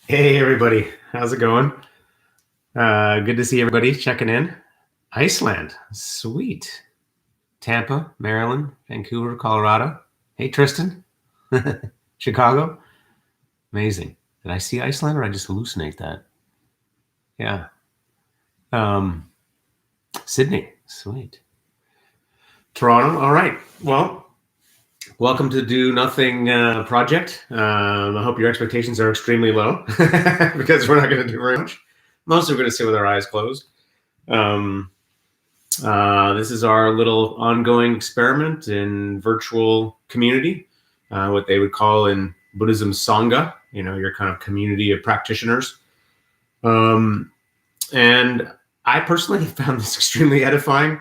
Hey everybody, how's it going? Good to see everybody checking in. Iceland, sweet. Tampa, Maryland, Vancouver, Colorado. Hey Tristan, Chicago, amazing. Did I see Iceland or did I just hallucinate that? Yeah. Um, Sydney, sweet. Toronto, all right. Well, welcome to Do Nothing project. I hope your expectations are extremely low because we're not going to do very much. Mostly we're going to sit with our eyes closed. Um, this is our little ongoing experiment in virtual community, what they would call in Buddhism Sangha, your kind of community of practitioners. And I personally found this extremely edifying.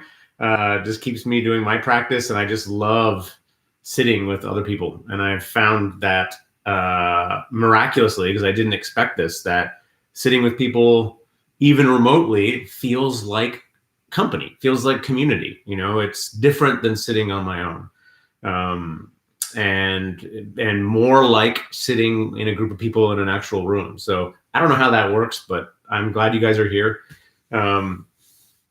Just keeps me doing my practice, and I just love sitting with other people. And I found that miraculously, because I didn't expect this, that sitting with people, even remotely, feels like company, feels like community. It's different than sitting on my own, and more like sitting in a group of people in an actual room. So I don't know how that works, but I'm glad you guys are here.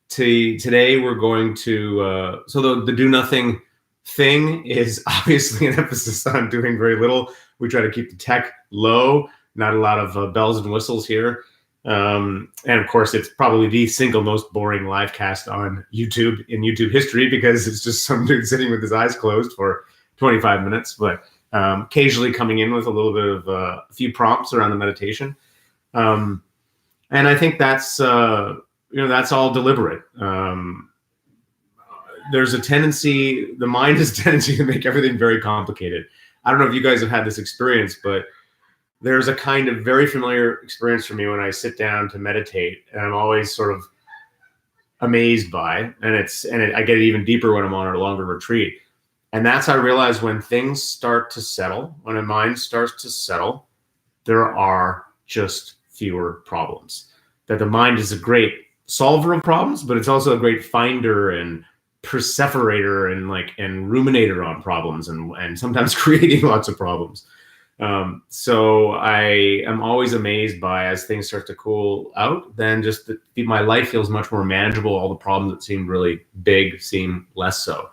Today we're going to so the do nothing thing is obviously an emphasis on doing very little. We try to keep the tech low, not a lot of bells and whistles here. And of course, it's probably the single most boring live cast on YouTube in YouTube history, because it's just some dude sitting with his eyes closed for 25 minutes, but occasionally coming in with a little bit of a few prompts around the meditation. And I think that's all deliberate. There's a tendency, the mind has a tendency to make everything very complicated. I don't know if you guys have had this experience, but there's a kind of very familiar experience for me when I sit down to meditate, and I'm always sort of amazed by, and I get it even deeper when I'm on a longer retreat. And that's, I realize, when things start to settle, when a mind starts to settle, there are just fewer problems. That the mind is a great solver of problems, but it's also a great finder and perseverator and ruminator on problems, and sometimes creating lots of problems. So I am always amazed by, as things start to cool out, then just my life feels much more manageable. All the problems that seemed really big seem less so.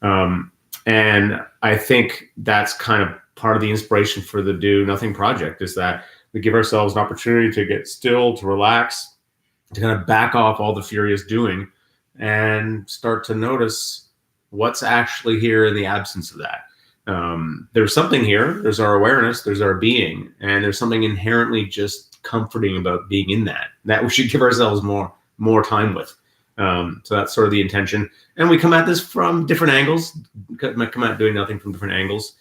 And I think that's kind of part of the inspiration for the Do Nothing project, is that we give ourselves an opportunity to get still, to relax, to kind of back off all the furious doing, and start to notice what's actually here in the absence of that. There's something here. There's our awareness. There's our being, and there's something inherently just comforting about being in that we should give ourselves more time with. So that's sort of the intention. And we come at this from different angles. Might come at doing nothing from different angles.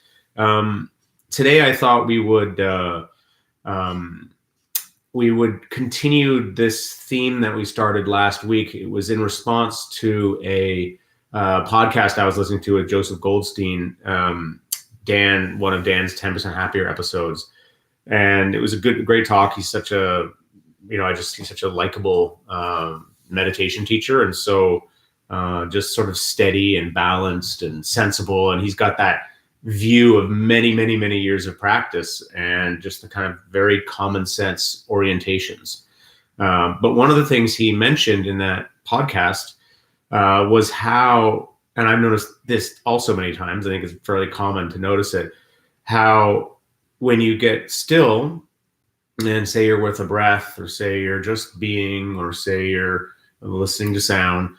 Today, I thought we would continue this theme that we started last week. It was in response to a podcast I was listening to with Joseph Goldstein, one of Dan's 10% Happier episodes. And it was a great talk. He's such a, he's such a likable meditation teacher. And so just sort of steady and balanced and sensible. And he's got that view of many, many, many years of practice and just the kind of very common sense orientations. But one of the things he mentioned in that podcast was how, and I've noticed this also many times, I think it's fairly common to notice it, how when you get still and say you're with a breath, or say you're just being, or say you're listening to sound,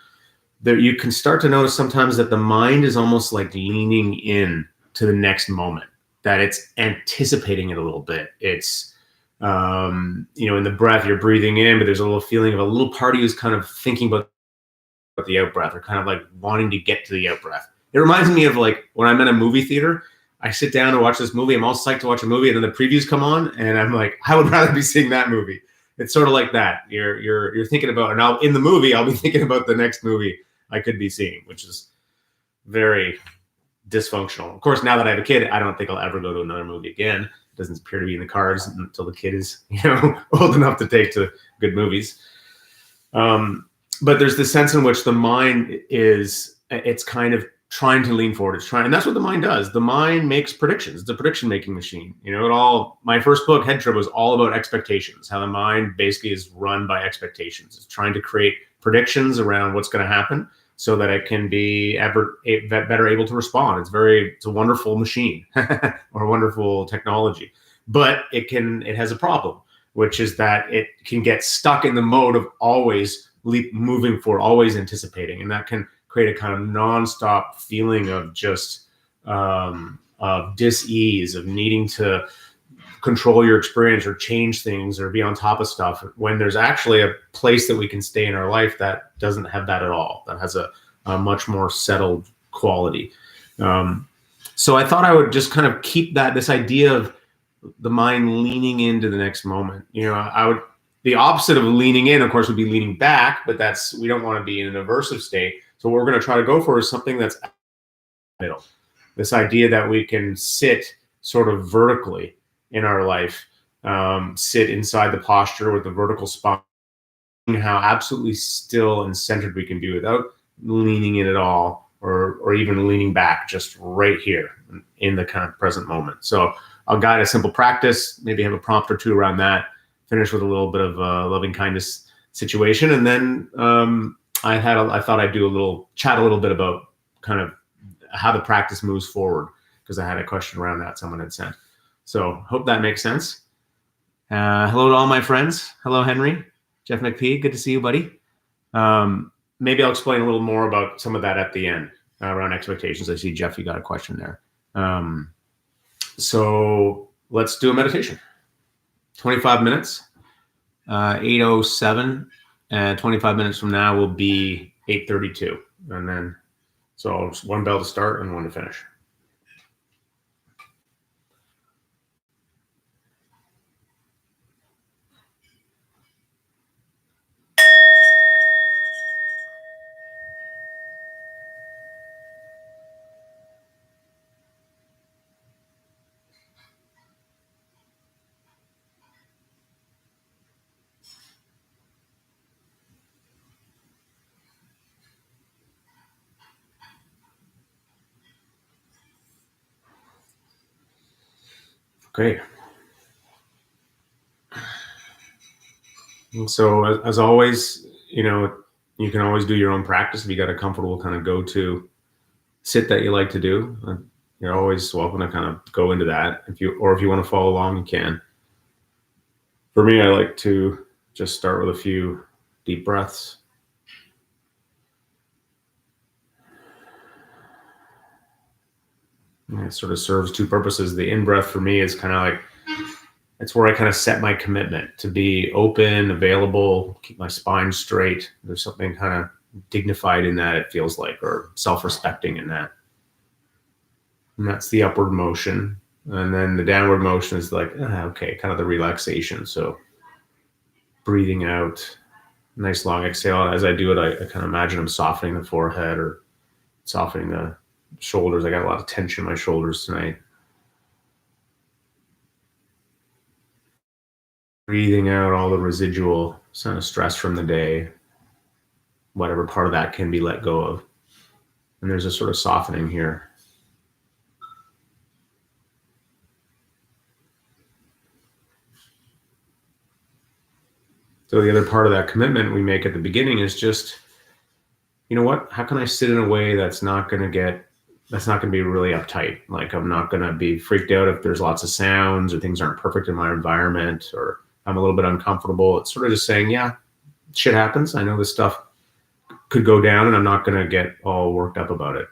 that you can start to notice sometimes that the mind is almost like leaning in to the next moment, that it's anticipating it a little bit. It's, in the breath, you're breathing in, but there's a little feeling of a little part of you is kind of thinking about the out breath, or kind of like wanting to get to the out breath. It reminds me of like when I'm in a movie theater, I sit down and watch this movie. I'm all psyched to watch a movie, and then the previews come on, and I'm like, I would rather be seeing that movie. It's sort of like that. You're thinking about, and in the movie, I'll be thinking about the next movie I could be seeing, which is very dysfunctional. Of course, now that I have a kid, I don't think I'll ever go to another movie again. It doesn't appear to be in the cards until the kid is, old enough to take to good movies. But there's this sense in which the mind it's kind of trying to lean forward. And that's what the mind does. The mind makes predictions. It's a prediction making machine. My first book, Head Trip, was all about expectations, how the mind basically is run by expectations. It's trying to create predictions around what's going to happen so that it can be better able to respond. It's a wonderful machine or a wonderful technology, but it has a problem, which is that it can get stuck in the mode of always moving forward, always anticipating. And that can create a kind of nonstop feeling of just of dis-ease, of needing to control your experience or change things or be on top of stuff, when there's actually a place that we can stay in our life that doesn't have that at all, that has a much more settled quality. So I thought I would just kind of keep this idea of the mind leaning into the next moment. The opposite of leaning in, of course, would be leaning back, but we don't want to be in an aversive state. So what we're going to try to go for is something that's middle. This idea that we can sit sort of vertically in our life, sit inside the posture with the vertical spine, how absolutely still and centered we can be without leaning in at all, or even leaning back, just right here in the kind of present moment. So I'll guide a simple practice, maybe have a prompt or two around that, finish with a little bit of a loving kindness situation. And then I thought I'd chat a little bit about kind of how the practice moves forward, because I had a question around that someone had sent. So hope that makes sense. Hello to all my friends. Hello, Henry. Jeff McPhee, good to see you, buddy. Maybe I'll explain a little more about some of that at the end around expectations. I see, Jeff, you got a question there. So let's do a meditation. 25 minutes, 8:07, and 25 minutes from now will be 8:32. And then, so it's one bell to start and one to finish. Great. And so as always, you can always do your own practice if you got a comfortable kind of go-to sit that you like to do. You're always welcome to kind of go into that. If you want to follow along, you can. For me, I like to just start with a few deep breaths. And it sort of serves two purposes. The in-breath for me is kind of like, it's where I kind of set my commitment to be open, available, keep my spine straight. There's something kind of dignified in that, it feels like, or self-respecting in that. And that's the upward motion. And then the downward motion is like, okay, kind of the relaxation. So breathing out, nice long exhale. As I do it, I kind of imagine I'm softening the forehead or softening the shoulders. I got a lot of tension in my shoulders tonight. Breathing out all the residual kind of stress from the day, whatever part of that can be let go of. And there's a sort of softening here. So the other part of that commitment we make at the beginning is just, you know what, how can I sit in a way that's not going to be really uptight? Like, I'm not going to be freaked out if there's lots of sounds or things aren't perfect in my environment, or I'm a little bit uncomfortable. It's sort of just saying, yeah, shit happens. I know this stuff could go down and I'm not going to get all worked up about it.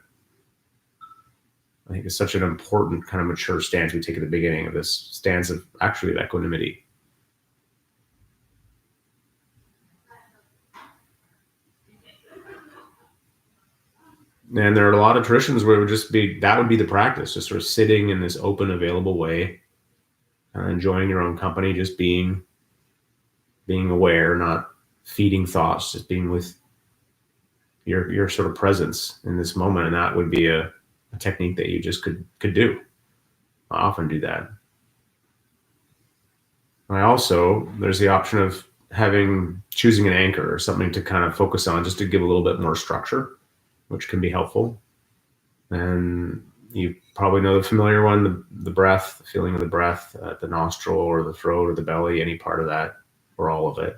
I think it's such an important kind of mature stance we take at the beginning of this stance of actually equanimity. And there are a lot of traditions where it would just be, that would be the practice, just sort of sitting in this open, available way, enjoying your own company, just being aware, not feeding thoughts, just being with your sort of presence in this moment. And that would be a technique that you just could do. I often do that. There's the option of choosing an anchor or something to kind of focus on, just to give a little bit more structure, which can be helpful. And you probably know the familiar one, the breath, the feeling of the breath at the nostril or the throat or the belly, any part of that or all of it.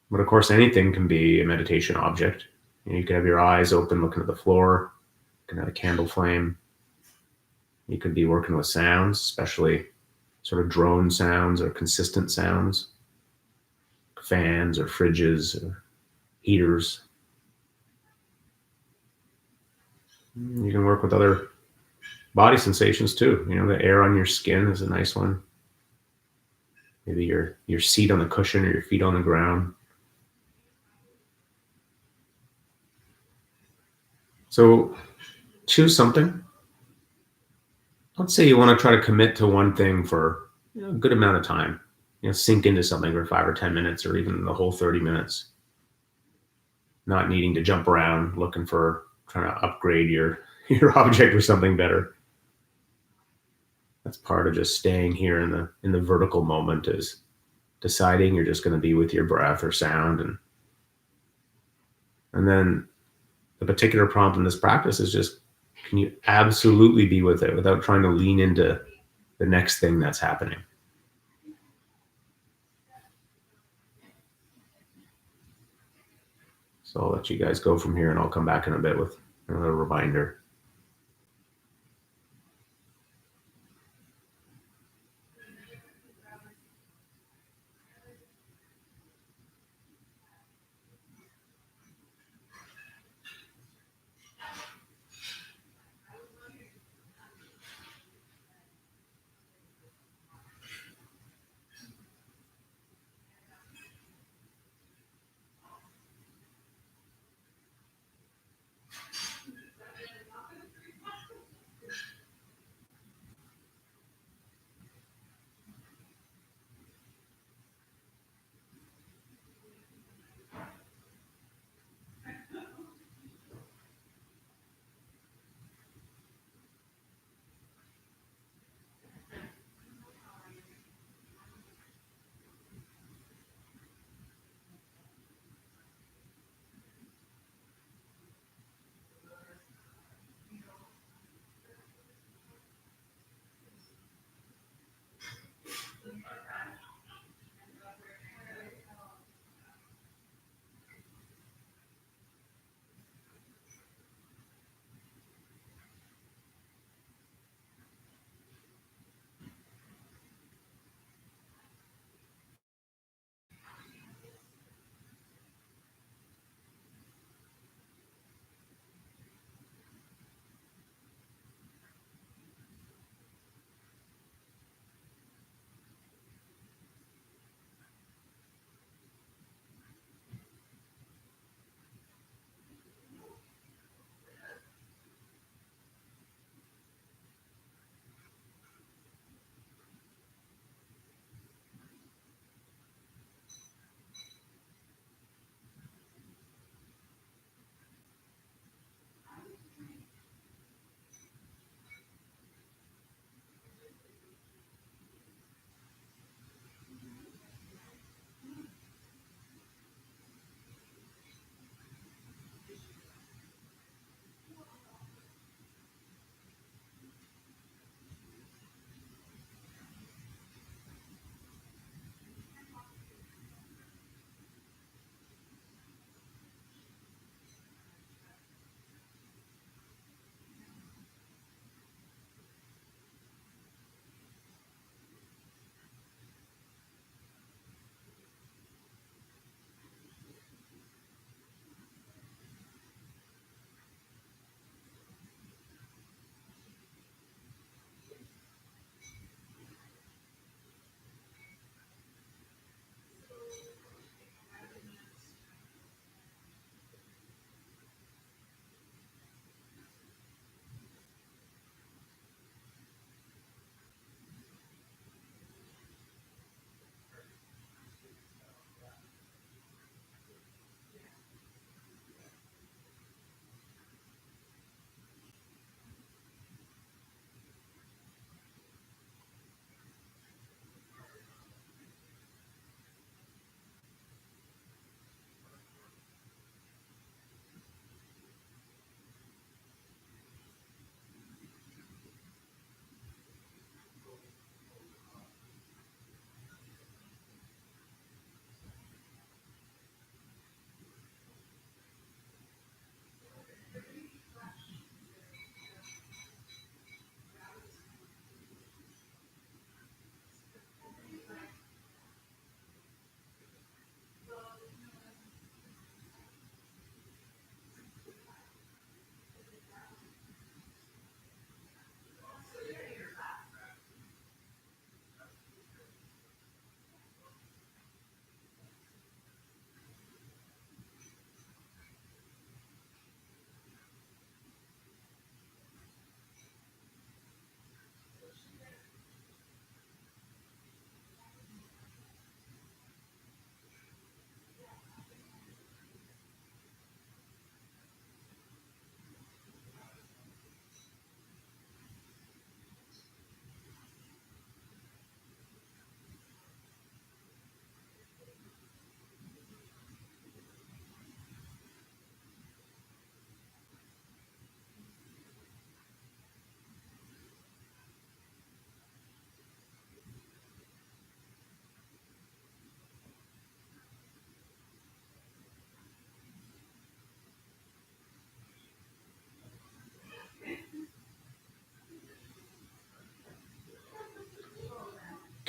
But of course, anything can be a meditation object. You can have your eyes open, looking at the floor. You can have a candle flame. You could be working with sounds, especially sort of drone sounds or consistent sounds, fans or fridges or heaters. You can work with other body sensations too. The air on your skin is a nice one. Maybe your seat on the cushion or your feet on the ground. So choose something. Let's say you want to try to commit to one thing for a good amount of time. Sink into something for 5 or 10 minutes or even the whole 30 minutes. Not needing to jump around looking for trying to upgrade your object or something better. That's part of just staying here in the vertical moment, is deciding you're just going to be with your breath or sound, and then the particular prompt in this practice is just, can you absolutely be with it without trying to lean into the next thing that's happening? So I'll let you guys go from here, and I'll come back in a bit with another reminder.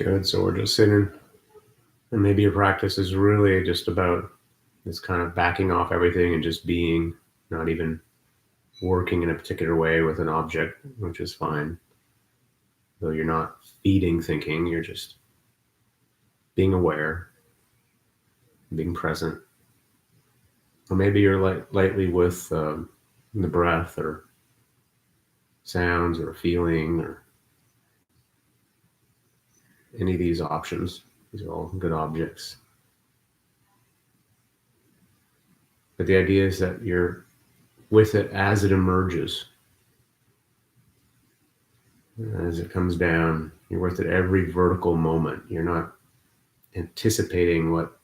Good. So we're just sitting, and maybe your practice is really just about this kind of backing off everything and just being, not even working in a particular way with an object, which is fine. Though you're not feeding thinking, you're just being aware, being present. Or maybe you're lightly with the breath or sounds or feeling or any of these options. These are all good objects. But the idea is that you're with it as it emerges. As it comes down, you're with it every vertical moment. You're not anticipating what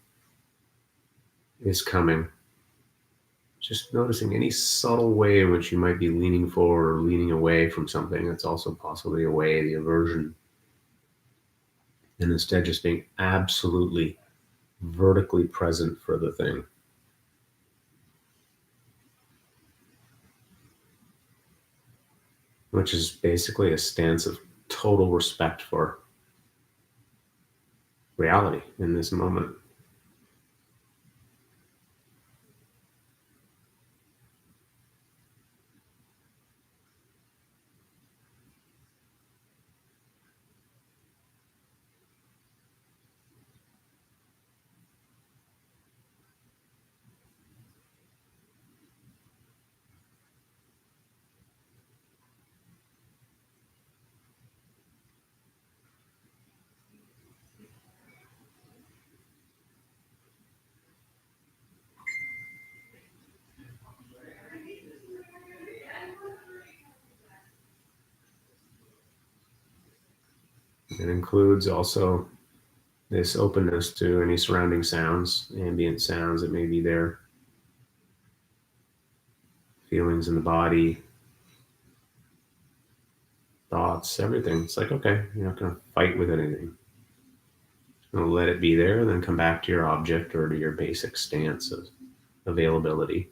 is coming. Just noticing any subtle way in which you might be leaning forward or leaning away from something that's also possibly away, the aversion. And instead just being absolutely vertically present for the thing. Which is basically a stance of total respect for reality in this moment. It includes also this openness to any surrounding sounds, ambient sounds that may be there, feelings in the body, thoughts, everything. It's like, okay, you're not going to fight with anything. You're going to let it be there and then come back to your object or to your basic stance of availability.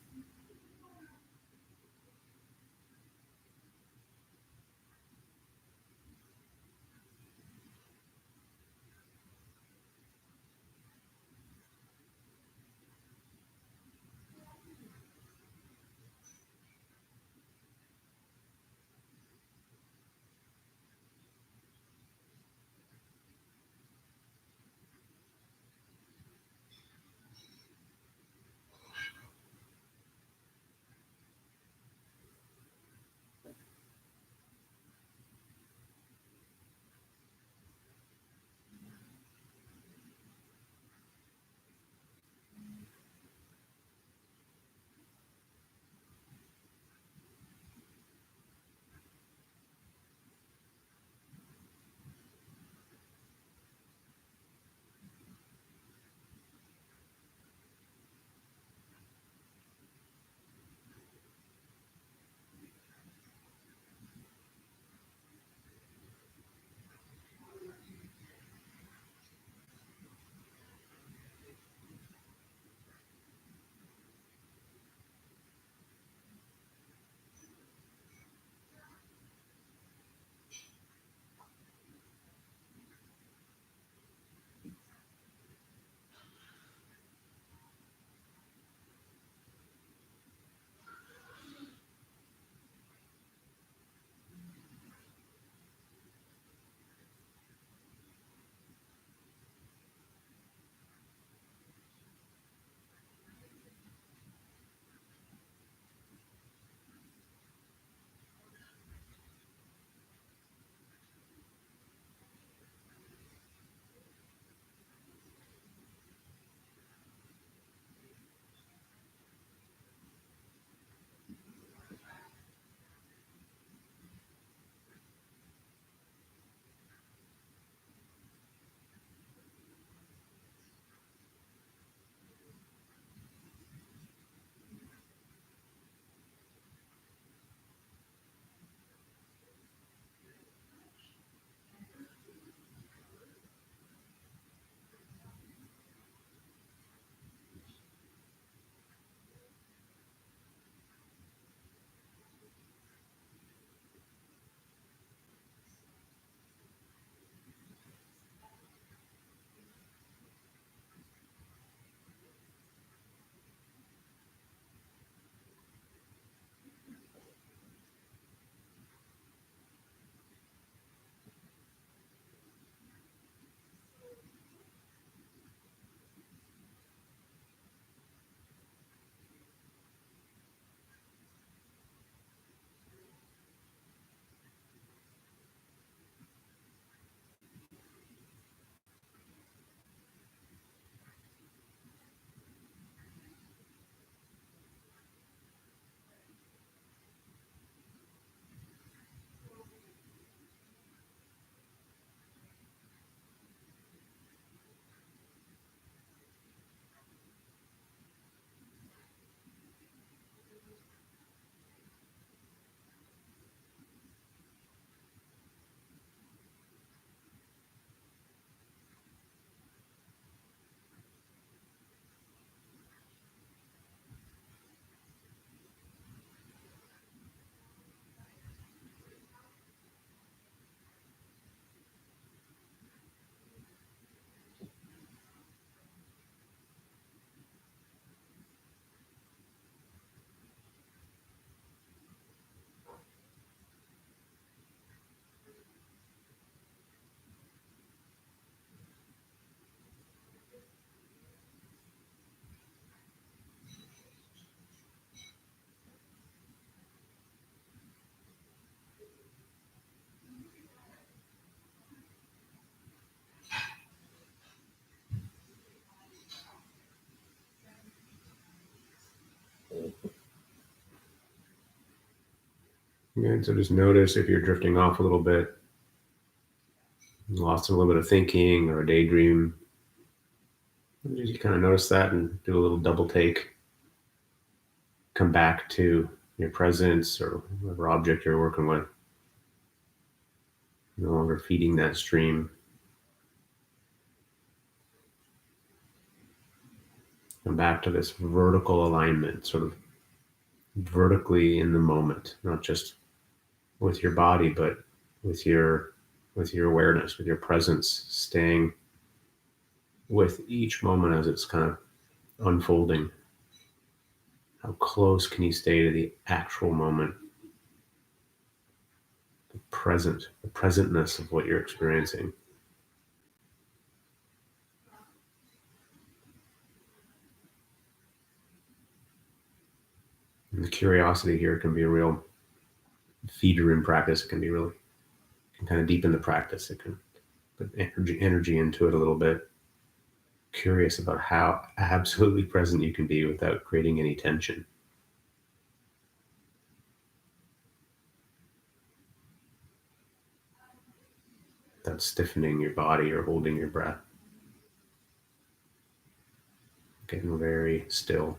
Good. So just notice if you're drifting off a little bit, lost in a little bit of thinking or a daydream. You kind of notice that and do a little double take. Come back to your presence or whatever object you're working with. No longer feeding that stream. Come back to this vertical alignment, sort of vertically in the moment, not just with your body, but with your awareness, with your presence, staying with each moment as it's kind of unfolding. How close can you stay to the actual moment, the presentness of what you're experiencing? And the curiosity here can be a real feeder in practice. It can be really, can kind of deepen the practice. It can put energy into it a little bit. Curious about how absolutely present you can be without creating any tension. Without stiffening your body or holding your breath. Getting very still.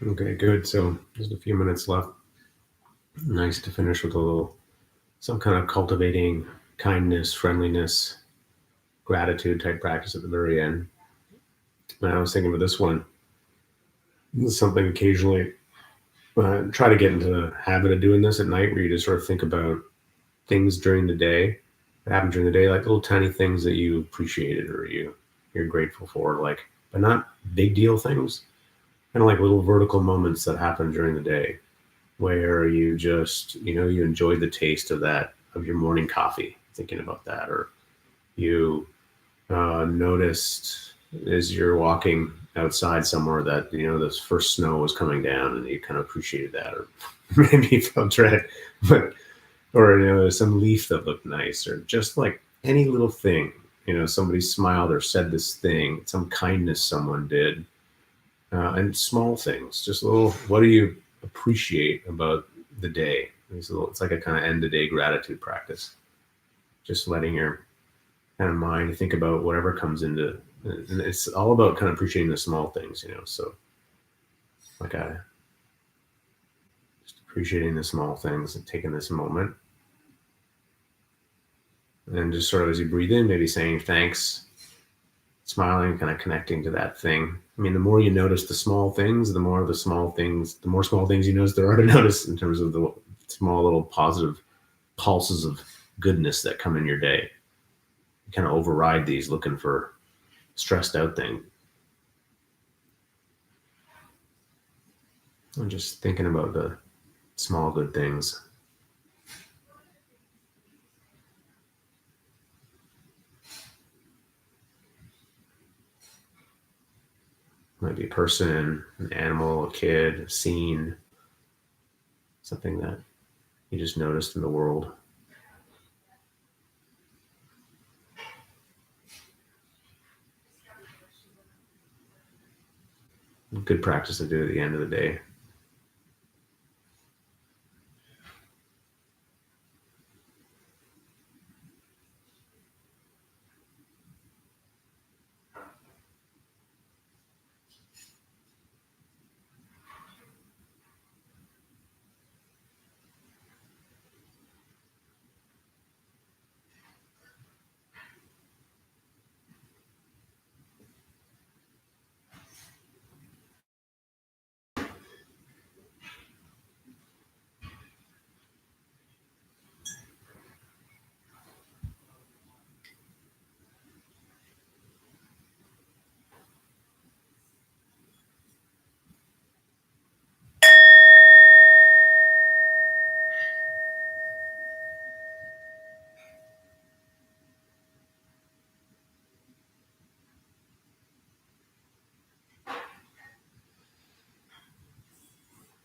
Okay, good. So just a few minutes left. Nice to finish with some kind of cultivating kindness, friendliness, gratitude type practice at the very end. And I was thinking about this one. This is something occasionally try to get into the habit of doing this at night, where you just sort of think about things during the day that happen during the day, like little tiny things that you appreciated or you're grateful for, like, but not big deal things, kind of like little vertical moments that happen during the day where you just, you enjoyed the taste of your morning coffee, thinking about that, or you noticed as you're walking outside somewhere that this first snow was coming down and you kind of appreciated that, or maybe you felt dread, but or some leaf that looked nice, or just like any little thing, somebody smiled or said this thing, some kindness someone did, and small things, just little, what do you appreciate about the day? It's like a kind of end of day gratitude practice, just letting your kind of mind think about whatever comes into, and it's all about kind of appreciating the small things, so like just appreciating the small things and taking this moment and just sort of, as you breathe in, maybe saying thanks, smiling, kind of connecting to that thing. I mean, the more you notice the small things, the more small things you notice there are to notice, in terms of the small little positive pulses of goodness that come in your day. You kind of override these looking for stressed out thing. I'm just thinking about the small good things. Might be a person, an animal, a kid, a scene, something that you just noticed in the world. Good practice to do at the end of the day.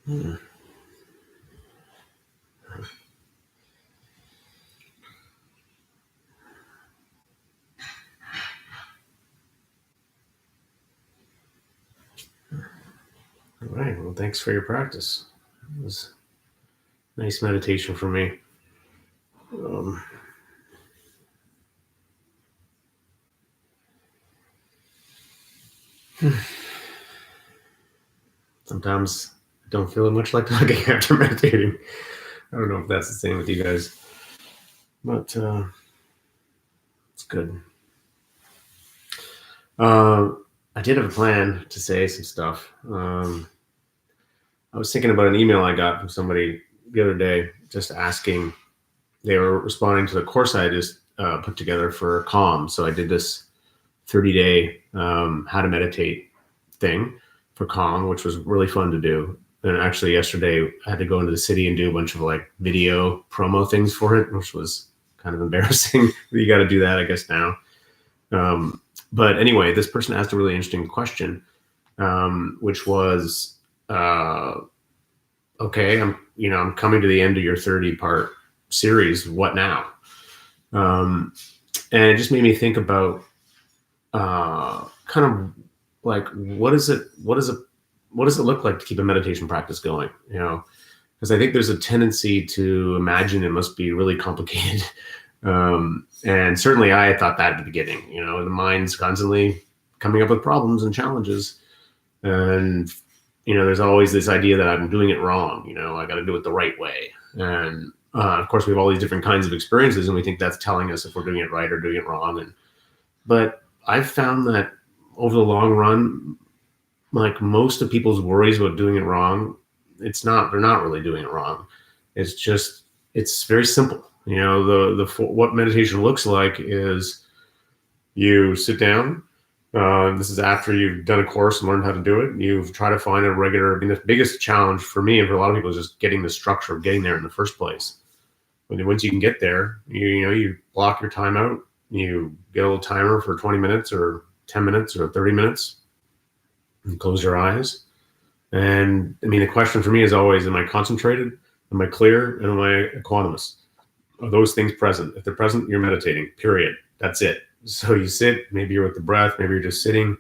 All right. Well, thanks for your practice. It was nice meditation for me. Um, Sometimes I don't feel much like talking after meditating. I don't know if that's the same with you guys, but it's good. I did have a plan to say some stuff. I was thinking about an email I got from somebody the other day, just asking. They were responding to the course I just put together for Calm. So I did this 30-day how to meditate thing for Calm, which was really fun to do. And actually, yesterday I had to go into the city and do a bunch of like video promo things for it, which was kind of embarrassing. You got to do that, I guess, now. But anyway, this person asked a really interesting question, which was, okay, I'm coming to the end of your 30-part series. What now? And it just made me think about kind of like, what does it look like to keep a meditation practice going? Because I think there's a tendency to imagine it must be really complicated. And certainly I thought that at the beginning, the mind's constantly coming up with problems and challenges. And, there's always this idea that I'm doing it wrong. I got to do it the right way. And of course, we have all these different kinds of experiences, and we think that's telling us if we're doing it right or doing it wrong. But I've found that over the long run, like most of people's worries about doing it wrong, they're not really doing it wrong. It's very simple. What meditation looks like is you sit down. This is after you've done a course and learned how to do it. You try to find a regular. I mean, the biggest challenge for me and for a lot of people is just getting the structure of getting there in the first place. Once you can get there, you block your time out. You get a little timer for 20 minutes or 10 minutes or 30 minutes. And close your eyes. And I mean, the question for me is always: am I concentrated? Am I clear? And am I equanimous? Are those things present? If they're present, you're meditating. Period. That's it. So you sit, maybe you're with the breath, maybe you're just sitting.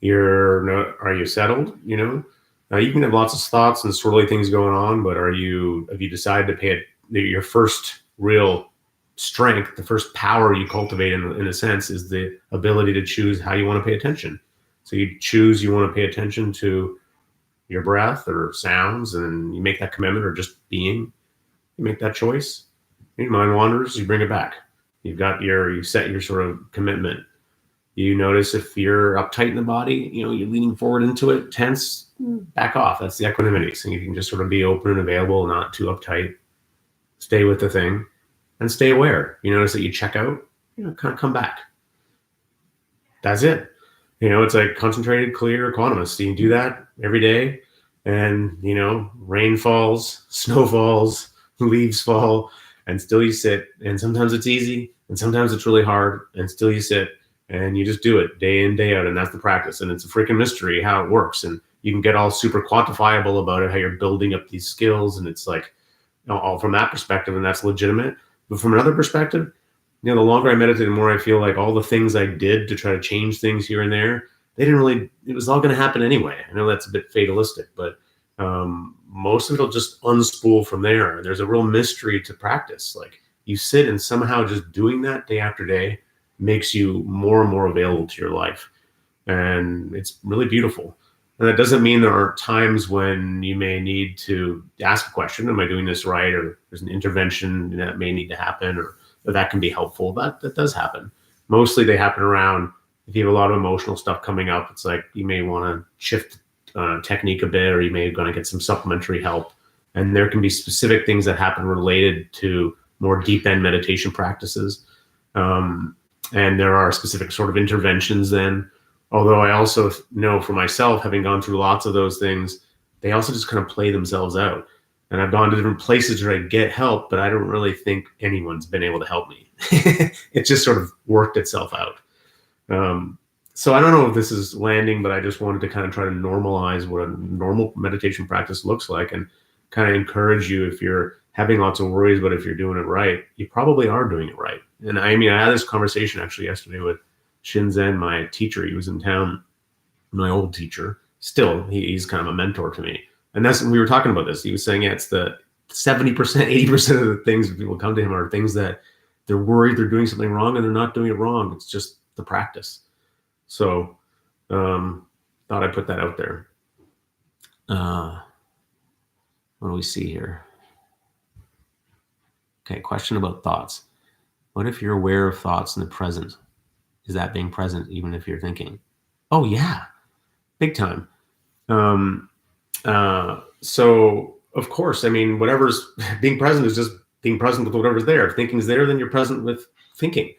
Are you settled? You can have lots of thoughts and swirly things going on, but have you decided to pay it? Your first real strength, the first power you cultivate in a sense, is the ability to choose how you want to pay attention. So you choose, you want to pay attention to your breath or sounds, and you make that commitment, or just being. You make that choice. Your mind wanders, you bring it back. You set your sort of commitment. You notice if you're uptight in the body, you're leaning forward into it, tense, back off. That's the equanimity. So you can just sort of be open and available, not too uptight. Stay with the thing and stay aware. You notice that you check out, kind of come back. That's it. It's like concentrated, clear, equanimous. So you can do that every day. And, rain falls, snow falls, leaves fall, and still you sit. And sometimes it's easy, and sometimes it's really hard, and still you sit, and you just do it day in, day out. And that's the practice. And it's a freaking mystery how it works. And you can get all super quantifiable about it, how you're building up these skills. And it's like, all from that perspective, and that's legitimate. But from another perspective, the longer I meditate, the more I feel like all the things I did to try to change things here and there, it was all going to happen anyway. I know that's a bit fatalistic, but most of it will just unspool from there. There's a real mystery to practice. Like, you sit, and somehow just doing that day after day makes you more and more available to your life. And it's really beautiful. And that doesn't mean there aren't times when you may need to ask a question: am I doing this right? Or there's an intervention that may need to happen, or that can be helpful. That does happen. Mostly they happen around, if you have a lot of emotional stuff coming up, it's like you may want to shift technique a bit, or you may want to get some supplementary help. And there can be specific things that happen related to more deep end meditation practices. And there are specific sort of interventions then. Although I also know for myself, having gone through lots of those things, they also just kind of play themselves out. And I've gone to different places where I get help, but I don't really think anyone's been able to help me. It just sort of worked itself out. So I don't know if this is landing, but I just wanted to kind of try to normalize what a normal meditation practice looks like, and kind of encourage you, if you're having lots of worries, but if you're doing it right, you probably are doing it right. And I mean, I had this conversation actually yesterday with Shinzen, my teacher. He was in town, my old teacher. Still, he's kind of a mentor to me. And we were talking about this. He was saying, it's the 70%, 80% of the things that people come to him are things that they're worried they're doing something wrong, and they're not doing it wrong. It's just the practice. So thought I'd put that out there. What do we see here? Okay, question about thoughts. What if you're aware of thoughts in the present? Is that being present even if you're thinking? Oh, yeah, big time. So, of course, I mean, whatever's being present is just being present with whatever's there. If thinking's there, then you're present with thinking.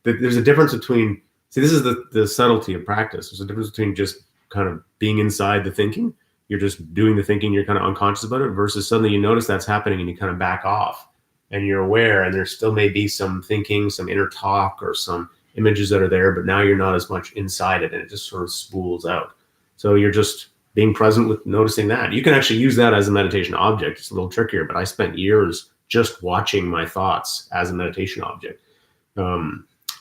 There's a difference between, this is the subtlety of practice. There's a difference between just kind of being inside the thinking. You're just doing the thinking, you're kind of unconscious about it, versus suddenly you notice that's happening and you kind of back off and you're aware, and there still may be some thinking, some inner talk, or some images that are there, but now you're not as much inside it, and it just sort of spools out. So you're just being present with noticing that. You can actually use that as a meditation object. It's a little trickier, but I spent years just watching my thoughts as a meditation object.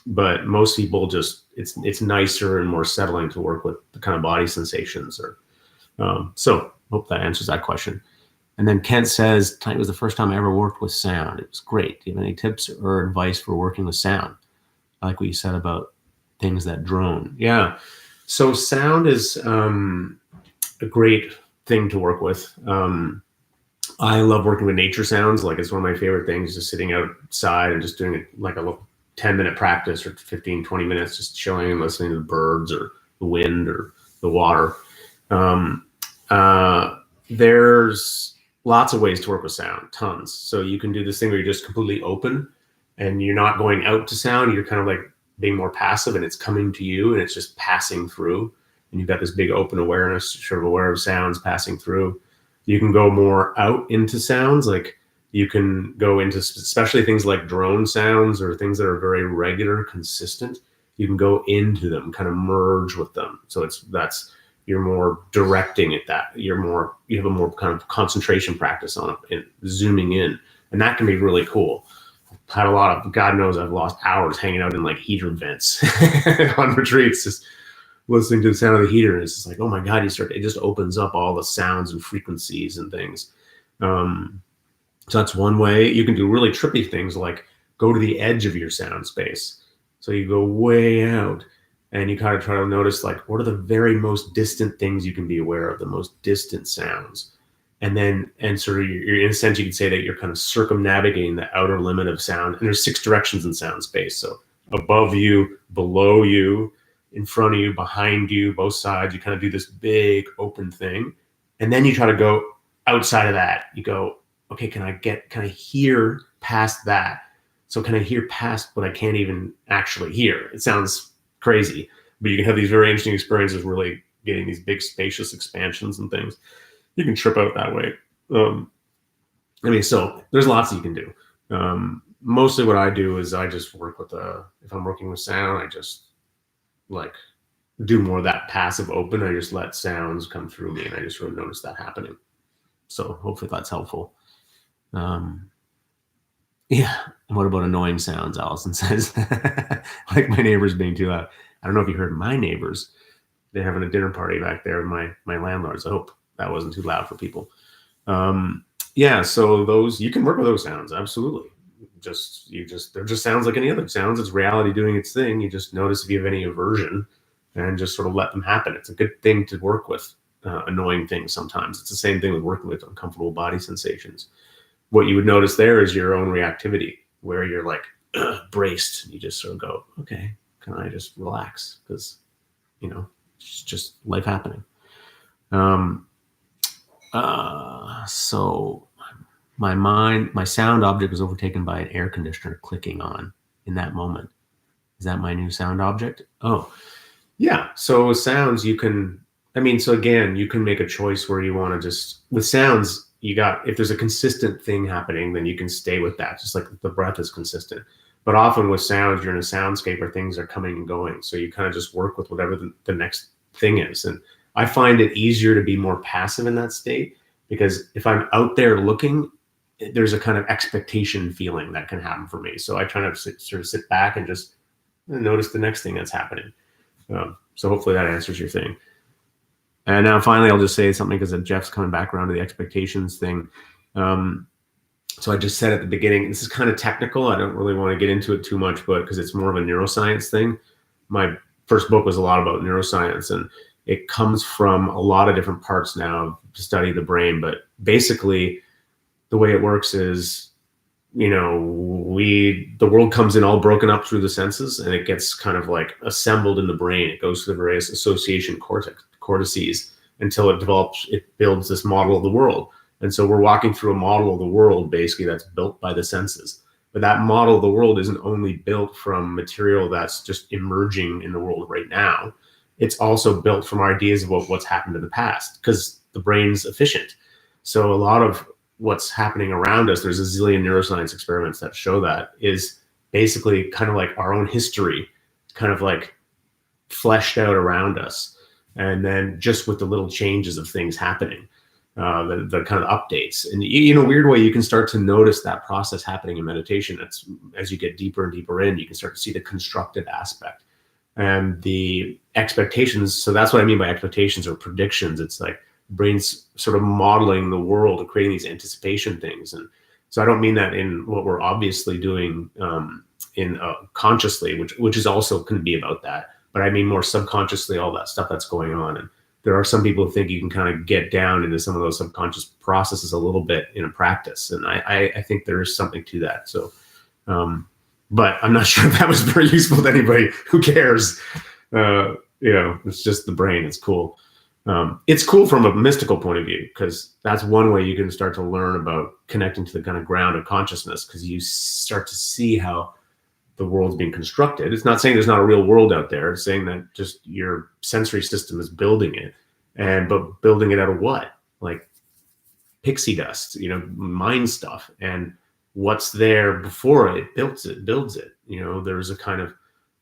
But most people just, it's nicer and more settling to work with the kind of body sensations. So hope that answers that question. And then Kent says, tonight was the first time I ever worked with sound. It was great. Do you have any tips or advice for working with sound? I like what you said about things that drone. Yeah. So sound is a great thing to work with. I love working with nature sounds. Like it's one of my favorite things, just sitting outside and just doing it like a little 10-minute practice or 15, 20 minutes, just chilling and listening to the birds or the wind or the water. Um, there's lots of ways to work with sound, tons. So you can do this thing where you're just completely open and you're not going out to sound. You're kind of like being more passive and it's coming to you and it's just passing through. And you've got this big open awareness, sort of aware of sounds passing through. You can go more out into sounds, like you can go into especially things like drone sounds or things that are very regular, consistent. You can go into them, kind of merge with them. So you're more directing at that. You have a more kind of concentration practice on it and zooming in. And that can be really cool. I've had a lot of, God knows I've lost hours hanging out in like heater vents on retreats, just listening to the sound of the heater. And it's just like, oh my God, it just opens up all the sounds and frequencies and things. So that's one way. You can do really trippy things like go to the edge of your sound space. So you go way out and you kind of try to notice like, what are the very most distant things you can be aware of, the most distant sounds. And sort of you're, in a sense, you could say that you're kind of circumnavigating the outer limit of sound. And there's 6 directions in sound space. So above you, below you, in front of you, behind you, both sides, you kind of do this big open thing. And then you try to go outside of that. You go, okay, can I hear past that? So can I hear past what I can't even actually hear? It sounds crazy, but you can have these very interesting experiences really getting these big spacious expansions and things. You can trip out that way. So there's lots that you can do. Mostly what I do is I just work with if I'm working with sound, I just like do more of that passive open. I just let sounds come through me and I just really notice that happening. So hopefully that's helpful. Yeah. What about annoying sounds? Allison says, like my neighbors being too loud. I don't know if you heard my neighbors. They're having a dinner party back there with my landlords. I hope that wasn't too loud for people. Yeah. So you can work with those sounds. Absolutely. They're just sounds like any other sounds. It's reality doing its thing. You just notice if you have any aversion and just sort of let them happen. It's a good thing to work with annoying things sometimes. It's the same thing with working with uncomfortable body sensations. What you would notice there is your own reactivity, where you're like braced. You just sort of go, okay, can I just relax? Because, it's just life happening. So my sound object was overtaken by an air conditioner clicking on in that moment. Is that my new sound object? Oh, yeah. So with sounds, you can make a choice where you want to just, with sounds, if there's a consistent thing happening, then you can stay with that, just like the breath is consistent. But often with sounds, you're in a soundscape where things are coming and going. So you kind of just work with whatever the next thing is. And I find it easier to be more passive in that state, because if I'm out there looking, there's a kind of expectation feeling that can happen for me. So I try to sort of sit back and just notice the next thing that's happening. So hopefully that answers your thing. And now finally, I'll just say something because Jeff's coming back around to the expectations thing. So I just said at the beginning, this is kind of technical. I don't really want to get into it too much, but because it's more of a neuroscience thing. My first book was a lot about neuroscience, and it comes from a lot of different parts now to study the brain. But basically, the way it works is, the world comes in all broken up through the senses, and it gets kind of like assembled in the brain. It goes through the various association cortices until it builds this model of the world. And so we're walking through a model of the world, basically, that's built by the senses. But that model of the world isn't only built from material that's just emerging in the world right now. It's also built from ideas about what's happened in the past, because the brain's efficient. So a lot of what's happening around us, there's a zillion neuroscience experiments that show that, is basically kind of like our own history, kind of like fleshed out around us. And then just with the little changes of things happening, the kind of updates. And in a weird way, you can start to notice that process happening in meditation. As you get deeper and deeper in, you can start to see the constructed aspect and the expectations. So that's what I mean by expectations or predictions. It's like brain's sort of modeling the world and creating these anticipation things. And so I don't mean that in what we're obviously doing consciously, which is also can be about that. But I mean more subconsciously, all that stuff that's going on. And there are some people who think you can kind of get down into some of those subconscious processes a little bit in a practice. And I think there is something to that. So, but I'm not sure if that was very useful to anybody. Who cares? It's just the brain. It's cool. It's cool from a mystical point of view, because that's one way you can start to learn about connecting to the kind of ground of consciousness, because you start to see how the world's being constructed. It's not saying there's not a real world out there. It's saying that just your sensory system is building it, but building it out of what? Like pixie dust, mind stuff, and what's there before it builds it.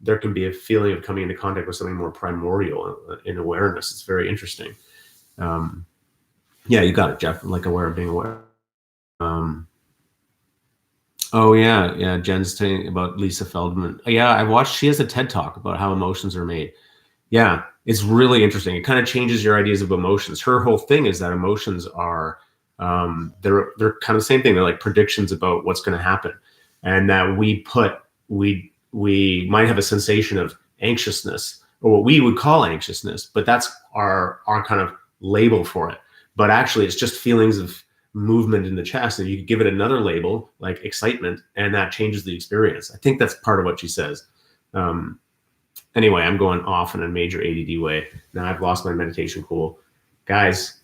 There can be a feeling of coming into contact with something more primordial in awareness. It's very interesting. Yeah, you got it, Jeff. Like aware of being aware. Oh yeah. Jen's saying about Lisa Feldman. Yeah, she has a TED Talk about how emotions are made. Yeah, it's really interesting. It kind of changes your ideas of emotions. Her whole thing is that emotions are, they're kind of the same thing. They're like predictions about what's going to happen, and that we might have a sensation of anxiousness, or what we would call anxiousness, but that's our kind of label for it. But actually, it's just feelings of movement in the chest, and you could give it another label like excitement, and that changes the experience. I think that's part of what she says. Anyway, I'm going off in a major ADD way. Now I've lost my meditation cool. Guys,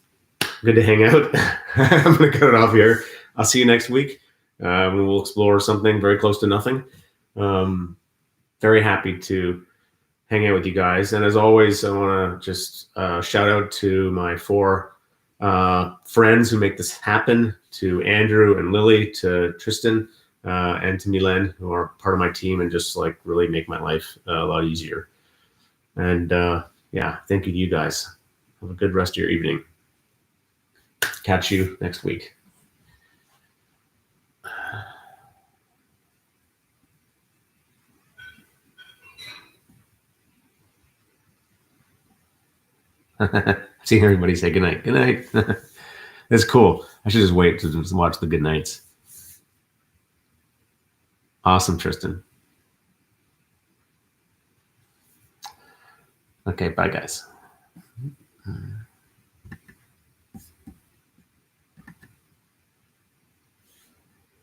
good to hang out. I'm going to cut it off here. I'll see you next week. We'll explore something very close to nothing. Very happy to hang out with you guys. And as always, I want to just shout out to my 4 friends who make this happen, to Andrew and Lily, to Tristan, and to Milen, who are part of my team and just like really make my life a lot easier. And thank you to you guys. Have a good rest of your evening. Catch you next week. Seeing everybody say goodnight. Good night. That's cool. I should just wait to just watch the good nights. Awesome, Tristan. Okay, bye, guys.